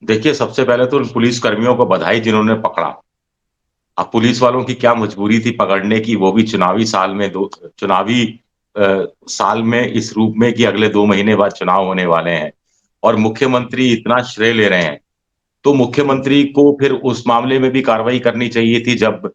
देखिए, सबसे पहले तो उन पुलिस कर्मियों को बधाई जिन्होंने पकड़ा। अब पुलिस वालों की क्या मजबूरी थी पकड़ने की, वो भी चुनावी साल में, दो चुनावी साल में इस रूप में कि अगले 2 महीने बाद चुनाव होने वाले हैं और मुख्यमंत्री इतना श्रेय ले रहे हैं। तो मुख्यमंत्री को फिर उस मामले में भी कार्रवाई करनी चाहिए थी जब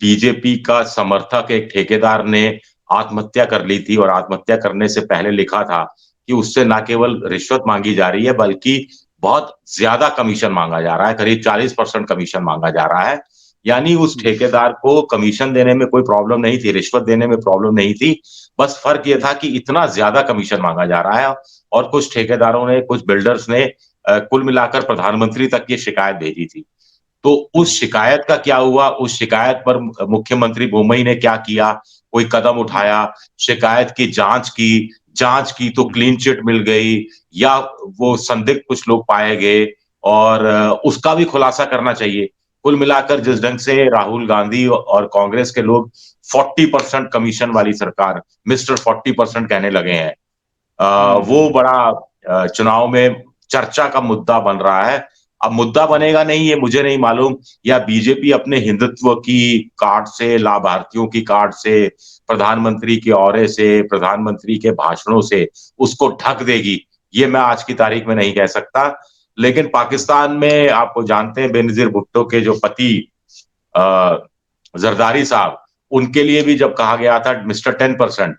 बीजेपी का समर्थक एक ठेकेदार ने आत्महत्या कर ली थी और आत्महत्या करने से पहले लिखा था कि उससे ना केवल रिश्वत मांगी जा रही है बल्कि बहुत ज्यादा कमीशन मांगा जा रहा है, करीब 40% कमीशन मांगा जा रहा है। यानी उस ठेकेदार को कमीशन देने में कोई प्रॉब्लम नहीं थी, रिश्वत देने में प्रॉब्लम नहीं थी। बस फर्क ये था कि इतना ज्यादा कमीशन मांगा जा रहा है और कुछ ठेकेदारों ने, कुछ बिल्डर्स ने कुल मिलाकर प्रधानमंत्री तक ये शिकायत भेजी थी। तो उस शिकायत का क्या हुआ, उस शिकायत पर मुख्यमंत्री बोम्मई ने क्या किया, कोई कदम उठाया, शिकायत की जांच की तो क्लीन चिट मिल गई या वो संदिग्ध कुछ लोग पाए गए और उसका भी खुलासा करना चाहिए। कुल मिलाकर जिस ढंग से राहुल गांधी और कांग्रेस के लोग 40% कमीशन वाली सरकार, मिस्टर 40% कहने लगे हैं, वो हम्म। बड़ा चुनाव में चर्चा का मुद्दा बन रहा है। अब मुद्दा बनेगा नहीं ये मुझे नहीं मालूम, या बीजेपी अपने हिंदुत्व की कार्ड से, लाभार्थियों की कार्ड से, प्रधानमंत्री के औरे से, प्रधानमंत्री के भाषणों से उसको ढक देगी, ये मैं आज की तारीख में नहीं कह सकता। लेकिन पाकिस्तान में आपको जानते हैं बेनजीर भुट्टो के जो पति जरदारी साहब, उनके लिए भी जब कहा गया था मिस्टर 10%,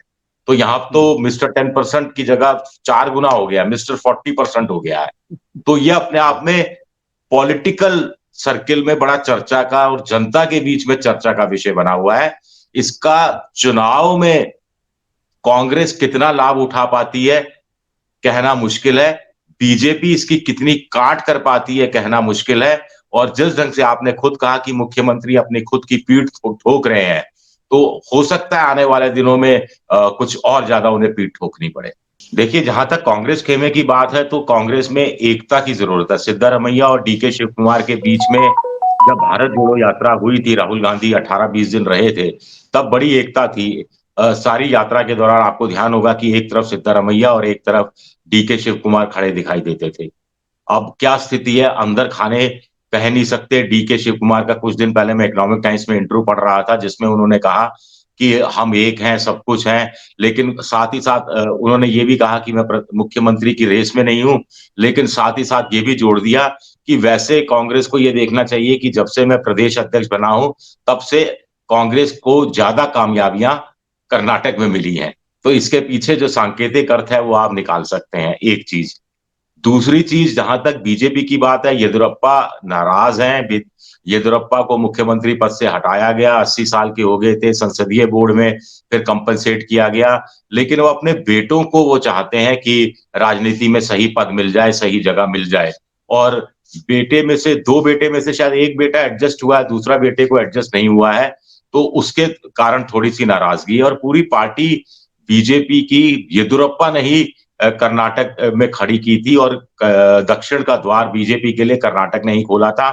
तो यहाँ तो हम्म। मिस्टर 10% की जगह 4 गुना हो गया, मिस्टर 40% हो गया है। तो ये अपने आप में पॉलिटिकल सर्किल में बड़ा चर्चा का और जनता के बीच में चर्चा का विषय बना हुआ है। इसका चुनाव में कांग्रेस कितना लाभ उठा पाती है कहना मुश्किल है, बीजेपी इसकी कितनी काट कर पाती है कहना मुश्किल है। और जिस ढंग से आपने खुद कहा कि मुख्यमंत्री अपनी खुद की पीठ ठोक रहे हैं, तो हो सकता है आने वाले दिनों में कुछ और ज्यादा उन्हें पीठ ठोकनी पड़े। देखिए, जहां तक कांग्रेस खेमे की बात है तो कांग्रेस में एकता की जरूरत है। सिद्धारमैया और डीके शिव कुमार के बीच में जब भारत जोड़ो यात्रा हुई थी, राहुल गांधी 18-20 दिन रहे थे, तब बड़ी एकता थी। सारी यात्रा के दौरान आपको ध्यान होगा कि एक तरफ सिद्धारमैया और एक तरफ डीके शिव कुमार खड़े दिखाई देते थे। अब क्या स्थिति है, अंदर खाने कह नहीं सकते। डीके शिव कुमार का कुछ दिन पहले मैं इकोनॉमिक टाइम्स में इंटरव्यू पढ़ रहा था जिसमें उन्होंने कहा कि हम एक हैं, सब कुछ हैं, लेकिन साथ ही साथ उन्होंने ये भी कहा कि मैं मुख्यमंत्री की रेस में नहीं हूं, लेकिन साथ ही साथ ये भी जोड़ दिया कि वैसे कांग्रेस को ये देखना चाहिए कि जब से मैं प्रदेश अध्यक्ष बना हूं, तब से कांग्रेस को ज्यादा कामयाबियां कर्नाटक में मिली हैं। तो इसके पीछे जो सांकेतिक अर्थ है वो आप निकाल सकते हैं, एक चीज। दूसरी चीज, जहां तक बीजेपी की बात है, येदियुरप्पा नाराज हैं। येदियुरप्पा को मुख्यमंत्री पद से हटाया गया, 80 साल के हो गए थे, संसदीय बोर्ड में फिर कंपनसेट किया गया, लेकिन वो अपने बेटों को वो चाहते हैं कि राजनीति में सही पद मिल जाए, सही जगह मिल जाए। और बेटे में से, 2 बेटे में से शायद एक बेटा एडजस्ट हुआ है, दूसरा बेटे को एडजस्ट नहीं हुआ है। तो उसके कारण थोड़ी सी नाराजगी है और पूरी पार्टी बीजेपी की येदियुरप्पा ने ही कर्नाटक में खड़ी की थी और दक्षिण का द्वार बीजेपी के लिए कर्नाटक ने ही खोला था।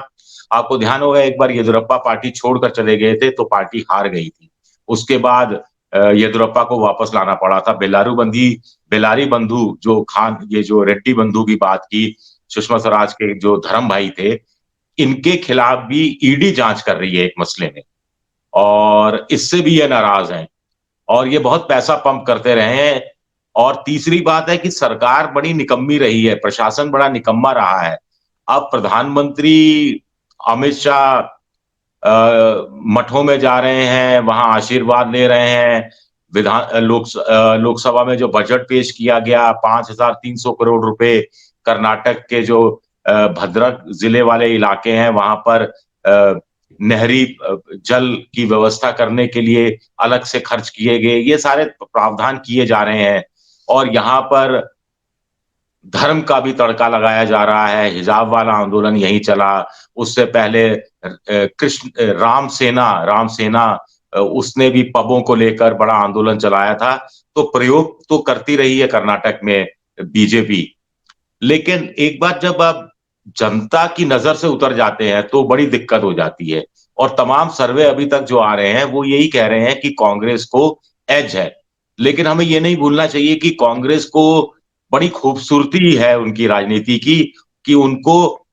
आपको ध्यान होगा एक बार येदियुरप्पा पार्टी छोड़कर चले गए थे तो पार्टी हार गई थी। उसके बाद येदियुरप्पा को वापस लाना पड़ा था। बेलारी बंधु जो खान, ये जो रेड्डी बंधु की बात की, सुषमा स्वराज के जो धर्म भाई थे, इनके खिलाफ भी ईडी जांच कर रही है एक मसले में, और इससे भी ये नाराज हैं और ये बहुत पैसा पंप करते रहे हैं। और तीसरी बात है कि सरकार बड़ी निकम्मी रही है, प्रशासन बड़ा निकम्मा रहा है। अब प्रधानमंत्री अमित शाह मठों में जा रहे हैं, वहां आशीर्वाद ले रहे हैं। लोकसभा में जो बजट पेश किया गया, 5,300 करोड़ रुपए, कर्नाटक के जो भद्रक जिले वाले इलाके हैं वहां पर नहरी जल की व्यवस्था करने के लिए अलग से खर्च किए गए, ये सारे प्रावधान किए जा रहे हैं। और यहाँ पर धर्म का भी तड़का लगाया जा रहा है, हिजाब वाला आंदोलन यही चला। उससे पहले कृष्ण राम सेना उसने भी पबों को लेकर बड़ा आंदोलन चलाया था। तो प्रयोग तो करती रही है कर्नाटक में बीजेपी, लेकिन एक बार जब आप जनता की नजर से उतर जाते हैं तो बड़ी दिक्कत हो जाती है। और तमाम सर्वे अभी तक जो आ रहे हैं वो यही कह रहे हैं कि कांग्रेस को एज है, लेकिन हमें ये नहीं भूलना चाहिए कि कांग्रेस को बड़ी खूबसूरती है उनकी राजनीति की, कि उनको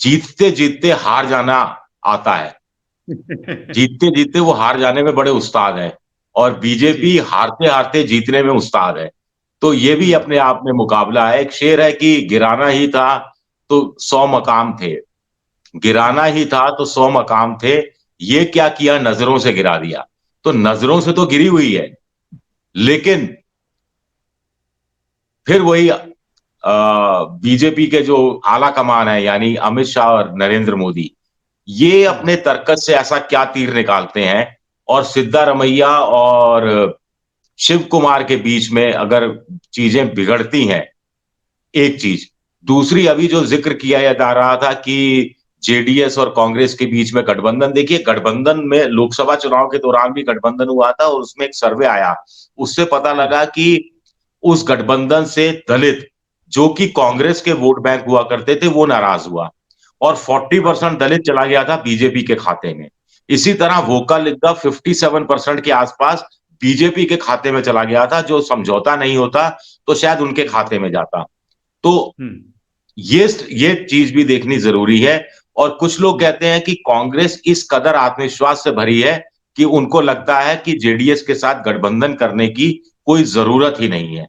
जीतते जीतते हार जाना आता है, जीतते जीतते वो हार जाने में बड़े उस्ताद हैं, और बीजेपी जी। हारते हारते जीतने में उस्ताद है। तो ये भी हम्म। अपने आप में मुकाबला है। एक शेर है कि गिराना ही था तो 100 मकाम थे, गिराना हम्म। ही था तो 100 मकाम थे, ये क्या किया नजरों से गिरा दिया। तो नजरों से तो गिरी हुई है, लेकिन फिर वही बीजेपी के जो आला कमान है, यानी अमित शाह और नरेंद्र मोदी, ये हम्म। अपने तर्कस से ऐसा क्या तीर निकालते हैं, और सिद्धारमैया और शिव कुमार के बीच में अगर चीजें बिगड़ती हैं, एक चीज। दूसरी, अभी जो जिक्र किया जा रहा था कि जेडीएस और कांग्रेस के बीच में गठबंधन, देखिए गठबंधन में लोकसभा चुनाव के दौरान भी गठबंधन हुआ था, और उसमें एक सर्वे आया, उससे पता लगा कि उस गठबंधन से दलित, जो कि कांग्रेस के वोट बैंक हुआ करते थे, वो नाराज हुआ, और 40% दलित चला गया था बीजेपी के खाते में। इसी तरह वोकल इंडिया 57% के आसपास बीजेपी के खाते में चला गया था, जो समझौता नहीं होता तो शायद उनके खाते में जाता। तो हम्म। ये चीज भी देखनी जरूरी है। और कुछ लोग कहते हैं कि कांग्रेस इस कदर आत्मविश्वास से भरी है कि उनको लगता है कि जेडीएस के साथ गठबंधन करने की कोई जरूरत ही नहीं है।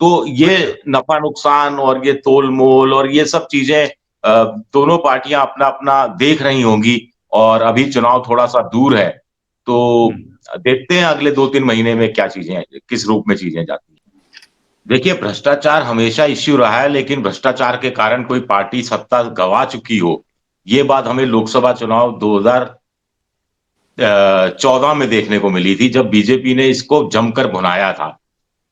तो ये अच्छा। नफा नुकसान और ये तोल मोल और ये सब चीजें दोनों पार्टियां अपना अपना देख रही होंगी, और अभी चुनाव थोड़ा सा दूर है, तो हम्म। देखते हैं अगले 2-3 महीने में क्या चीजें, किस रूप में चीजें जाती हैं। देखिए, भ्रष्टाचार हमेशा इश्यू रहा है, लेकिन भ्रष्टाचार के कारण कोई पार्टी सत्ता गंवा चुकी हो, ये बात हमें लोकसभा चुनाव 2014 में देखने को मिली थी, जब बीजेपी ने इसको जमकर भुनाया था,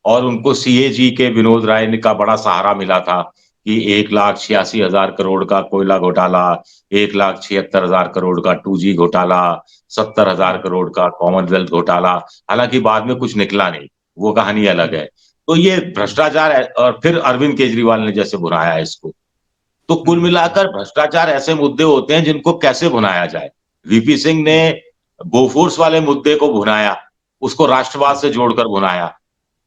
और उनको सीएजी के विनोद राय ने का बड़ा सहारा मिला था कि 1,86,000 करोड़ का कोयला घोटाला, 1,76,000 करोड़ का 2G घोटाला, 70,000 हम्म। करोड़ का कॉमनवेल्थ घोटाला। हालांकि बाद में कुछ निकला नहीं, वो कहानी अलग हम्म। है। तो ये हम्म। भ्रष्टाचार है, और फिर अरविंद केजरीवाल ने जैसे भुनाया है इसको। तो कुल हम्म। मिलाकर भ्रष्टाचार ऐसे मुद्दे होते हैं जिनको कैसे भुनाया जाए। वीपी सिंह ने हम्म। बोफोर्स वाले मुद्दे को भुनाया, उसको राष्ट्रवाद हम्म। से जोड़कर भुनाया।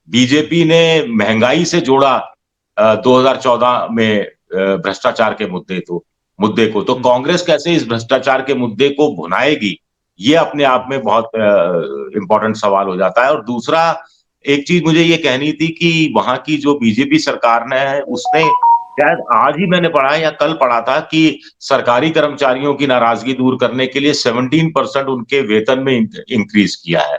बीजेपी ने महंगाई से जोड़ा 2014 में भ्रष्टाचार के मुद्दे को। तो हम्म। कांग्रेस कैसे इस भ्रष्टाचार के मुद्दे को भुनाएगी, ये अपने आप में बहुत इंपॉर्टेंट सवाल हो जाता है। और दूसरा, एक चीज मुझे ये कहनी थी कि वहां की जो बीजेपी सरकार ने है, उसने शायद आज ही मैंने पढ़ा या कल पढ़ा था कि सरकारी कर्मचारियों की नाराजगी दूर करने के लिए 17% उनके वेतन में इंक्रीज किया है।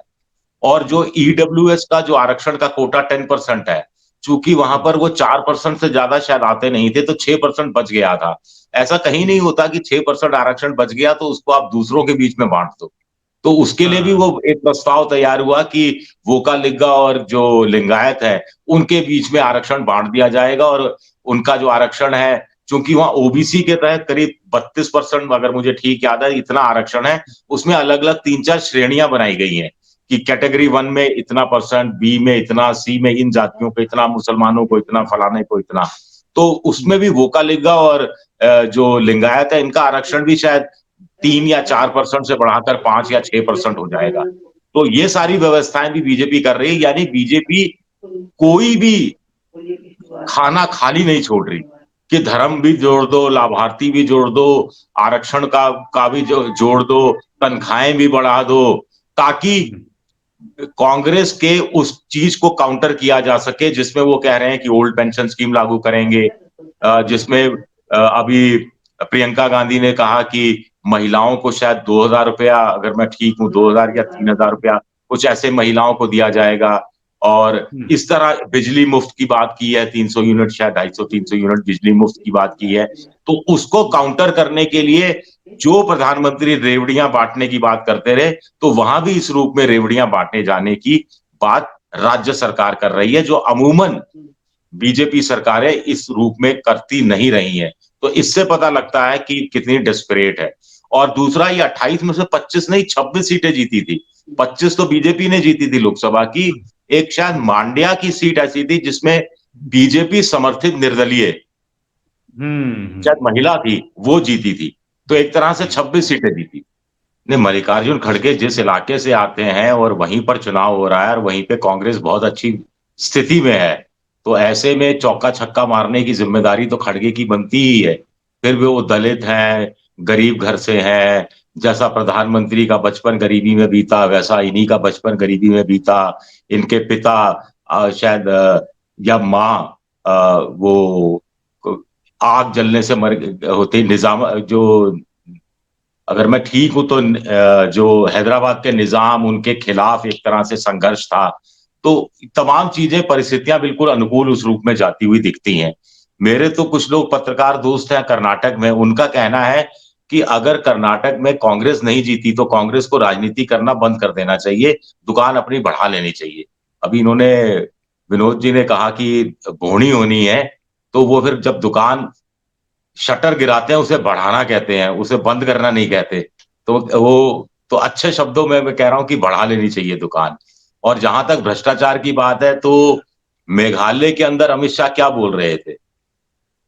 और जो हम्म। ईडब्ल्यूएस का जो आरक्षण का कोटा 10% है, चूंकि वहां पर वो 4% से ज्यादा शायद आते नहीं थे, तो 6% बच गया था। ऐसा कहीं नहीं हम्म। होता कि 6% आरक्षण बच गया तो उसको आप दूसरों के बीच में बांट दो। तो उसके लिए भी वो हाँ। एक प्रस्ताव तैयार हुआ कि वोका लिग्गा और जो लिंगायत है, उनके बीच में आरक्षण बांट दिया जाएगा, और उनका जो आरक्षण है, चूंकि वहां ओबीसी के तहत करीब 32%, अगर मुझे ठीक याद है, इतना आरक्षण है, उसमें अलग अलग 3-4 श्रेणियां बनाई गई हैं कि कैटेगरी 1 में इतना परसेंट, बी में इतना, सी में इन जातियों को इतना, मुसलमानों को इतना, फलाने को इतना। तो उसमें भी वोका लिग्गा और जो लिंगायत है, इनका आरक्षण भी शायद 3 या 4% से बढ़ाकर 5 या 6% हो जाएगा। तो ये सारी व्यवस्थाएं भी बीजेपी कर रही है, यानी बीजेपी कोई भी खाना खाली नहीं छोड़ रही कि धर्म भी जोड़ दो, लाभार्थी भी जोड़ दो, आरक्षण का भी जोड़ दो, तनख्वाहें भी बढ़ा दो, ताकि कांग्रेस के उस चीज को काउंटर किया जा सके जिसमें वो कह रहे हैं कि ओल्ड पेंशन स्कीम लागू करेंगे, जिसमें अभी प्रियंका गांधी ने कहा कि महिलाओं को शायद 2,000 रुपया, अगर मैं ठीक हूं, 2,000 या 3,000 रुपया, कुछ ऐसे महिलाओं को दिया जाएगा। और इस तरह बिजली मुफ्त की बात की है, 300 यूनिट, शायद 250-300 यूनिट बिजली मुफ्त की बात की है। तो उसको काउंटर करने के लिए जो प्रधानमंत्री रेवड़ियां बांटने की बात करते रहे, तो वहां भी इस रूप में रेवड़ियां बांटने जाने की बात राज्य सरकार कर रही है, जो अमूमन बीजेपी सरकारें इस रूप में करती नहीं रही हैं। तो इससे पता लगता है कि कितनी डेस्परेट है। और दूसरा, ये 28 में से 25 नहीं, 26 सीटें जीती थी। 25 तो बीजेपी ने जीती थी लोकसभा की। एक शायद मांड्या की सीट ऐसी थी जिसमें बीजेपी समर्थित निर्दलीय, शायद महिला थी, वो जीती थी। तो एक तरह से 26 सीटें जीती। नहीं, मल्लिकार्जुन खड़गे जिस इलाके से आते हैं और वहीं पर चुनाव हो रहा है, और वहीं पे कांग्रेस बहुत अच्छी स्थिति में है, तो ऐसे में चौका छक्का मारने की जिम्मेदारी तो खड़गे की बनती ही है। फिर भी वो दलित हैं, गरीब घर से हैं, जैसा प्रधानमंत्री का बचपन गरीबी में बीता वैसा इन्हीं का बचपन गरीबी में बीता। इनके पिता शायद या माँ वो आग जलने से मर होते, निजाम जो, अगर मैं ठीक हूं तो जो हैदराबाद के निजाम उनके खिलाफ एक तरह से संघर्ष था। तो तमाम चीजें परिस्थितियां बिल्कुल अनुकूल उस रूप में जाती हुई दिखती हैं। मेरे तो कुछ लोग पत्रकार दोस्त हैं कर्नाटक में, उनका कहना है कि अगर कर्नाटक में कांग्रेस नहीं जीती तो कांग्रेस को राजनीति करना बंद कर देना चाहिए, दुकान अपनी बढ़ा लेनी चाहिए। अभी इन्होंने, विनोद जी ने कहा कि भोनी होनी है, तो वो फिर जब दुकान शटर गिराते हैं उसे बढ़ाना कहते हैं, उसे बंद करना नहीं कहते। तो वो तो अच्छे शब्दों में मैं कह रहा हूं कि बढ़ा लेनी चाहिए दुकान। और जहां तक भ्रष्टाचार की बात है, तो मेघालय के अंदर अमित शाह क्या बोल रहे थे?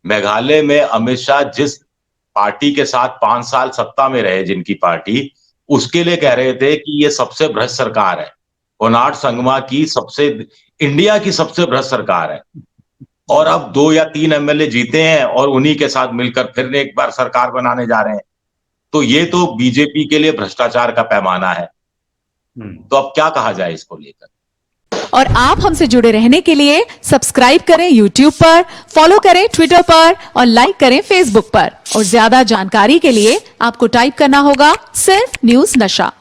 मेघालय में अमित शाह जिस पार्टी के साथ 5 साल सत्ता में रहे, जिनकी पार्टी, उसके लिए कह रहे थे कि ये सबसे भ्रष्ट सरकार है, कोनार्ड संगमा की सबसे, इंडिया की सबसे भ्रष्ट सरकार है। और अब 2 या 3 एमएलए जीते हैं और उन्हीं के साथ मिलकर फिर एक बार सरकार बनाने जा रहे हैं। तो ये तो बीजेपी के लिए भ्रष्टाचार का पैमाना है। तो अब क्या कहा जाए इसको लेकर। और आप हमसे जुड़े रहने के लिए सब्सक्राइब करें YouTube पर, फॉलो करें ट्विटर पर और लाइक करें Facebook पर। और ज्यादा जानकारी के लिए आपको टाइप करना होगा सिर्फ न्यूज नशा।